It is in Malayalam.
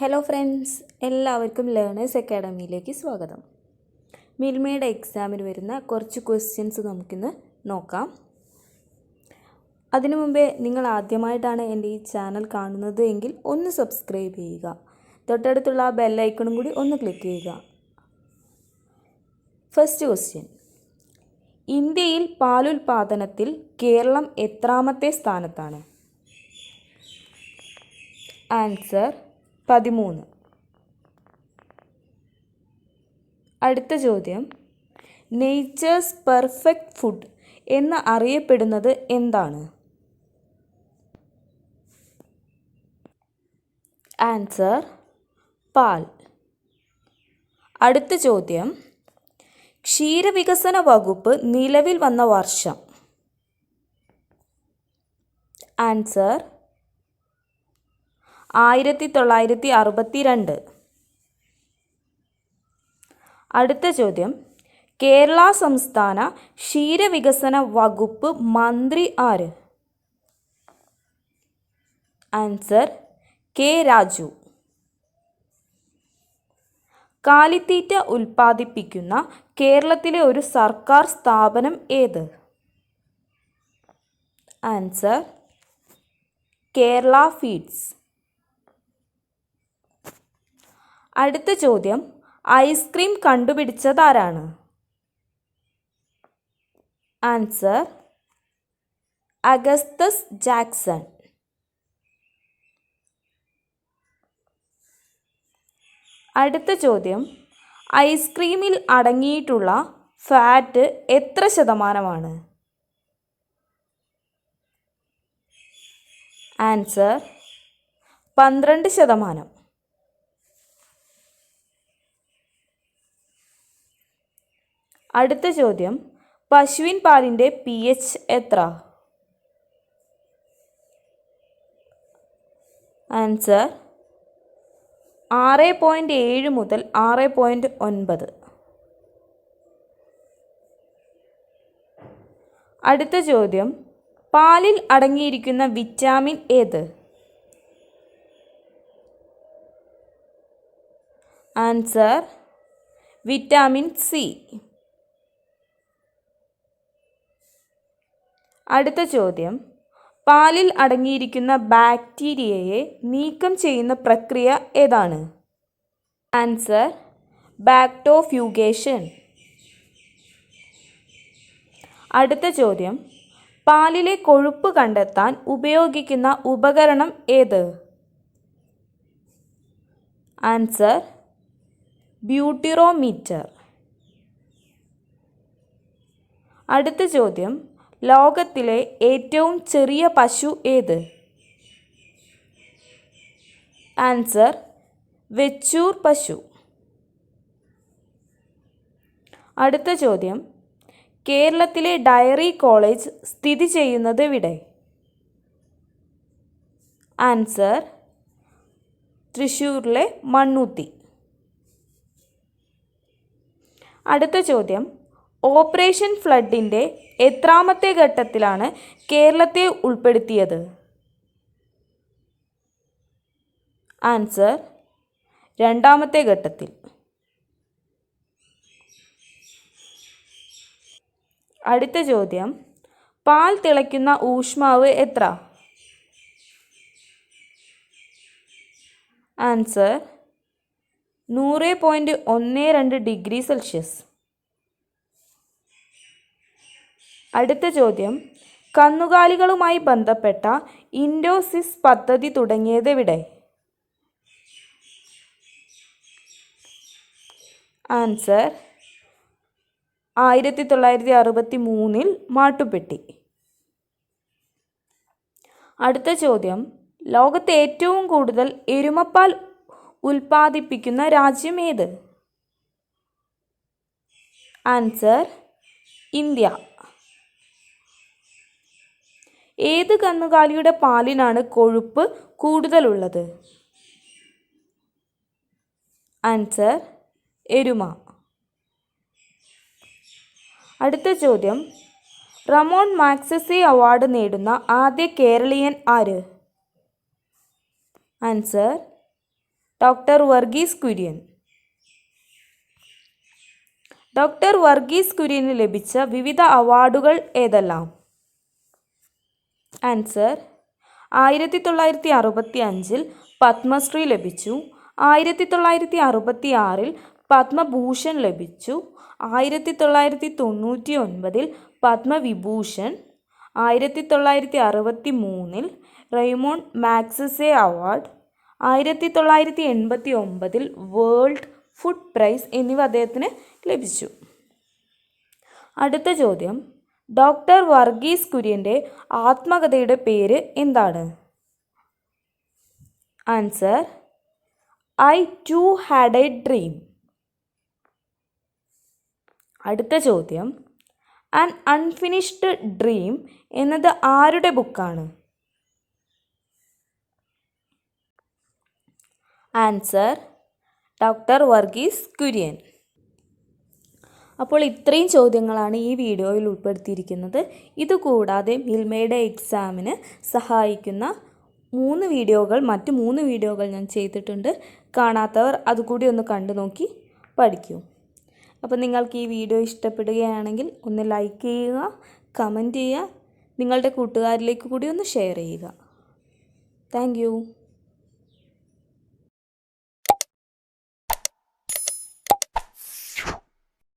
ഹലോ ഫ്രണ്ട്സ്, എല്ലാവർക്കും ലേണേഴ്സ് അക്കാഡമിയിലേക്ക് സ്വാഗതം. മിൽമയുടെ എക്സാമിന് വരുന്ന കുറച്ച് ക്വസ്റ്റ്യൻസ് നമുക്കിന്ന് നോക്കാം. അതിനു മുമ്പേ നിങ്ങൾ ആദ്യമായിട്ടാണ് എൻ്റെ ഈ ചാനൽ കാണുന്നത് എങ്കിൽ ഒന്ന് സബ്സ്ക്രൈബ് ചെയ്യുക. തൊട്ടടുത്തുള്ള ആ ബെല്ലൈക്കണും കൂടി ഒന്ന് ക്ലിക്ക് ചെയ്യുക. ഫസ്റ്റ് ക്വസ്റ്റ്യൻ: ഇന്ത്യയിൽ പാലുൽപാദനത്തിൽ കേരളം എത്രാമത്തെ സ്ഥാനത്താണ്? ആൻസർ 13. അടുത്ത ചോദ്യം: നേച്ചേഴ്സ് പെർഫെക്റ്റ് ഫുഡ് എന്ന് അറിയപ്പെടുന്നത് എന്താണ്? ആൻസർ പാൽ. അടുത്ത ചോദ്യം: ക്ഷീരവികസന വകുപ്പ് നിലവിൽ വന്ന വർഷം? ആൻസർ 1962. അടുത്ത ചോദ്യം: കേരള സംസ്ഥാന ക്ഷീരവികസന വകുപ്പ് മന്ത്രി ആര്? Answer K Raju. കാലിത്തീറ്റ ഉൽപ്പാദിപ്പിക്കുന്ന കേരളത്തിലെ ഒരു സർക്കാർ സ്ഥാപനം ഏത്? Answer Kerala feeds. അടുത്ത ചോദ്യം: ഐസ്ക്രീം കണ്ടുപിടിച്ചതാരാണ്? Answer Augustus Jackson. അടുത്ത ചോദ്യം: ഐസ്ക്രീമിൽ അടങ്ങിയിട്ടുള്ള ഫാറ്റ് എത്ര ശതമാനമാണ്? ആൻസർ 12%. അടുത്ത ചോദ്യം: പശുവിൻ പാലിൻ്റെ pH എത്ര? ആൻസർ 6.7 മുതൽ 6.9. അടുത്ത ചോദ്യം: പാലിൽ അടങ്ങിയിരിക്കുന്ന വിറ്റാമിൻ ഏത്? Answer vitamin C. അടുത്ത ചോദ്യം: പാലിൽ അടങ്ങിയിരിക്കുന്ന ബാക്ടീരിയയെ നീക്കം ചെയ്യുന്ന പ്രക്രിയ ഏതാണ്? ആൻസർ ബാക്ടോഫ്യൂഗേഷൻ. അടുത്ത ചോദ്യം: പാലിലെ കൊഴുപ്പ് കണ്ടെത്താൻ ഉപയോഗിക്കുന്ന ഉപകരണം ഏത്? ആൻസർ ബ്യൂട്ടിറോമീറ്റർ. അടുത്ത ചോദ്യം: ലോകത്തിലെ ഏറ്റവും ചെറിയ പശു ഏത്? ആൻസർ വെച്ചൂർ പശു. അടുത്ത ചോദ്യം: കേരളത്തിലെ ഡയറി കോളേജ് സ്ഥിതി ചെയ്യുന്നത് എവിടെ? ആൻസർ തൃശ്ശൂരിലെ മണ്ണുത്തി. അടുത്ത ചോദ്യം: ഓപ്പറേഷൻ ഫ്ലഡിൻ്റെ എത്രാമത്തെ ഘട്ടത്തിലാണ് കേരളത്തെ ഉൾപ്പെടുത്തിയത്? ആൻസർ 2ാമത്തെ ഘട്ടത്തിൽ. അടുത്ത ചോദ്യം: പാൽ തിളയ്ക്കുന്ന ഊഷ്മാവ് എത്ര? Answer 100.12 degree Celsius. അടുത്ത ചോദ്യം: കന്നുകാലികളുമായി ബന്ധപ്പെട്ട ഇൻഡോസിസ് പദ്ധതി തുടങ്ങിയത് എവിടെ? ആൻസർ 1963 മാട്ടുപ്പെട്ടി. അടുത്ത ചോദ്യം: ലോകത്തെ ഏറ്റവും കൂടുതൽ എരുമപ്പാൽ ഉൽപ്പാദിപ്പിക്കുന്ന രാജ്യം ഏത്? Answer India. ഏത് കന്നുകാലിയുടെ പാലിനാണ് കൊഴുപ്പ് കൂടുതലുള്ളത്? ആൻസർ എരുമ. അടുത്ത ചോദ്യം: റമോൺ മാഗ്സസെ അവാർഡ് നേടുന്ന ആദ്യ കേരളീയൻ ആര്? Answer doctor Verghese Kurian. Doctor Varghese Kurian ലഭിച്ച വിവിധ അവാർഡുകൾ ഏതെല്ലാം? ആൻസർ 1965 പത്മശ്രീ ലഭിച്ചു. 1966 പത്മഭൂഷൺ ലഭിച്ചു. 1999 Padma Vibhushan. 1963 Ramon Magsaysay award. 1989 world food prize എന്നിവ അദ്ദേഹത്തിന് ലഭിച്ചു. അടുത്ത ചോദ്യം, ഡോക്ടർ വർഗീസ് കുര്യൻ്റെ ആത്മകഥയുടെ പേര് എന്താണ്? Answer I too had a dream. അടുത്ത ചോദ്യം, ആൻ അൺഫിനിഷ്ഡ് ഡ്രീം എന്നത് ആരുടെ ബുക്കാണ്? Answer doctor Verghese Kurien. അപ്പോൾ ഇത്രയും ചോദ്യങ്ങളാണ് ഈ വീഡിയോയിൽ ഉൾപ്പെടുത്തിയിരിക്കുന്നത്. ഇതുകൂടാതെ മിൽമയുടെ എക്സാമിന് സഹായിക്കുന്ന മറ്റ് മൂന്ന് വീഡിയോകൾ ഞാൻ ചെയ്തിട്ടുണ്ട്. കാണാത്തവർ അതുകൂടി ഒന്ന് കണ്ടു നോക്കി പഠിക്കൂ. അപ്പോൾ നിങ്ങൾക്ക് ഈ വീഡിയോ ഇഷ്ടപ്പെടുകയാണെങ്കിൽ ഒന്ന് ലൈക്ക് ചെയ്യുക, കമൻറ്റ് ചെയ്യുക, നിങ്ങളുടെ കൂട്ടുകാരിലേക്ക് കൂടി ഒന്ന് ഷെയർ ചെയ്യുക. താങ്ക്